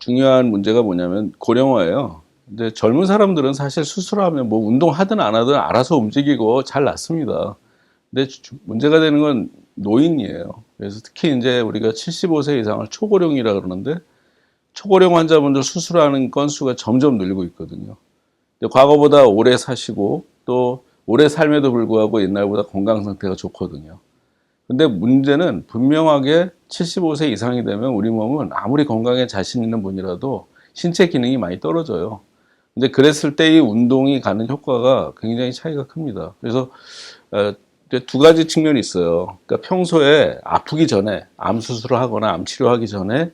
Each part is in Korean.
중요한 문제가 뭐냐면 고령화예요. 근데 젊은 사람들은 사실 수술하면 뭐 운동하든 안 하든 알아서 움직이고 잘 낫습니다. 근데 문제가 되는 건 노인이에요. 그래서 특히 인제 우리가 75세 이상을 초고령이라 그러는데 초고령 환자분들 수술하는 건수가 점점 늘고 있거든요. 근데 과거보다 오래 사시고 또 오래 삶에도 불구하고 옛날보다 건강 상태가 좋거든요. 근데 문제는 분명하게 75세 이상이 되면 우리 몸은 아무리 건강에 자신 있는 분이라도 신체 기능이 많이 떨어져요. 근데 그랬을 때 이 운동이 가는 효과가 굉장히 차이가 큽니다. 그래서 이제 두 가지 측면이 있어요. 그러니까 평소에 아프기 전에 암 수술을 하거나 암 치료하기 전에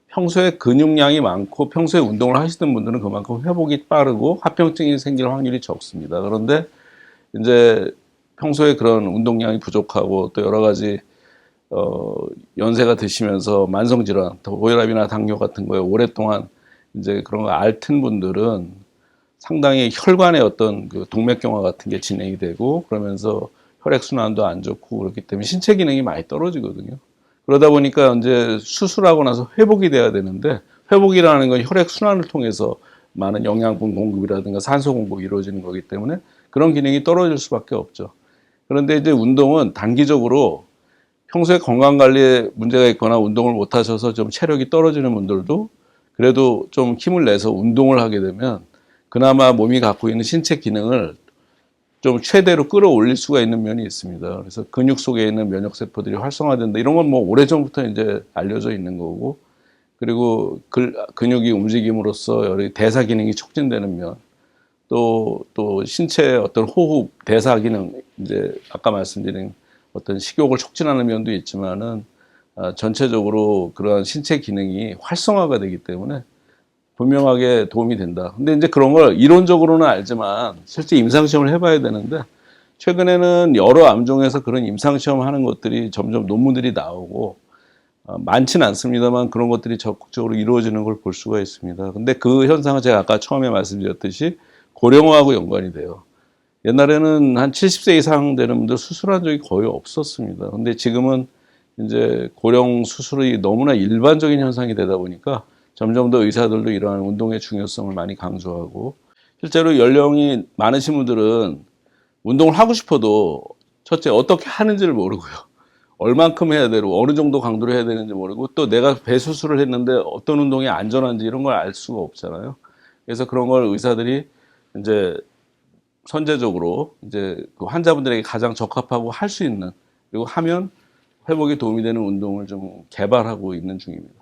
평소에 근육량이 많고 평소에 운동을 하시던 분들은 그만큼 회복이 빠르고 합병증이 생길 확률이 적습니다. 그런데 이제 평소에 그런 운동량이 부족하고 또 여러 가지 연세가 드시면서 만성 질환, 고혈압이나 당뇨 같은 거에 오랫동안 이제 그런 거 앓던 분들은 상당히 혈관의 어떤 그 동맥경화 같은 게 진행이 되고 그러면서 혈액 순환도 안 좋고 그렇기 때문에 신체 기능이 많이 떨어지거든요. 그러다 보니까 이제 수술하고 나서 회복이 돼야 되는데 회복이라는 건 혈액 순환을 통해서 많은 영양분 공급이라든가 산소 공급이 이루어지는 거기 때문에 그런 기능이 떨어질 수밖에 없죠. 그런데 이제 운동은 단기적으로 평소에 건강 관리에 문제가 있거나 운동을 못 하셔서 좀 체력이 떨어지는 분들도 그래도 좀 힘을 내서 운동을 하게 되면 그나마 몸이 갖고 있는 신체 기능을 좀 최대로 끌어올릴 수가 있는 면이 있습니다. 그래서 근육 속에 있는 면역 세포들이 활성화된다. 이런 건 뭐 오래전부터 이제 알려져 있는 거고, 그리고 근육이 움직임으로써 여러 대사 기능이 촉진되는 면, 또 신체의 어떤 호흡, 대사 기능, 이제 아까 말씀드린 어떤 식욕을 촉진하는 면도 있지만은 전체적으로 그러한 신체 기능이 활성화가 되기 때문에 분명하게 도움이 된다. 근데 이제 그런 걸 이론적으로는 알지만 실제 임상시험을 해봐야 되는데 최근에는 여러 암종에서 그런 임상시험 하는 것들이 점점 논문들이 나오고 많지는 않습니다만 그런 것들이 적극적으로 이루어지는 걸 볼 수가 있습니다. 근데 그 현상은 제가 아까 처음에 말씀드렸듯이 고령화하고 연관이 돼요. 옛날에는 한 70세 이상 되는 분들 수술한 적이 거의 없었습니다. 근데 지금은 이제 고령 수술이 너무나 일반적인 현상이 되다 보니까 점점 더 의사들도 이러한 운동의 중요성을 많이 강조하고 실제로 연령이 많으신 분들은 운동을 하고 싶어도 첫째 어떻게 하는지를 모르고요. 얼만큼 해야 되고 어느 정도 강도로 해야 되는지 모르고 또 내가 배 수술을 했는데 어떤 운동이 안전한지 이런 걸 알 수가 없잖아요. 그래서 그런 걸 의사들이 이제 선제적으로 이제 그 환자분들에게 가장 적합하고 할 수 있는 그리고 하면 회복에 도움이 되는 운동을 좀 개발하고 있는 중입니다.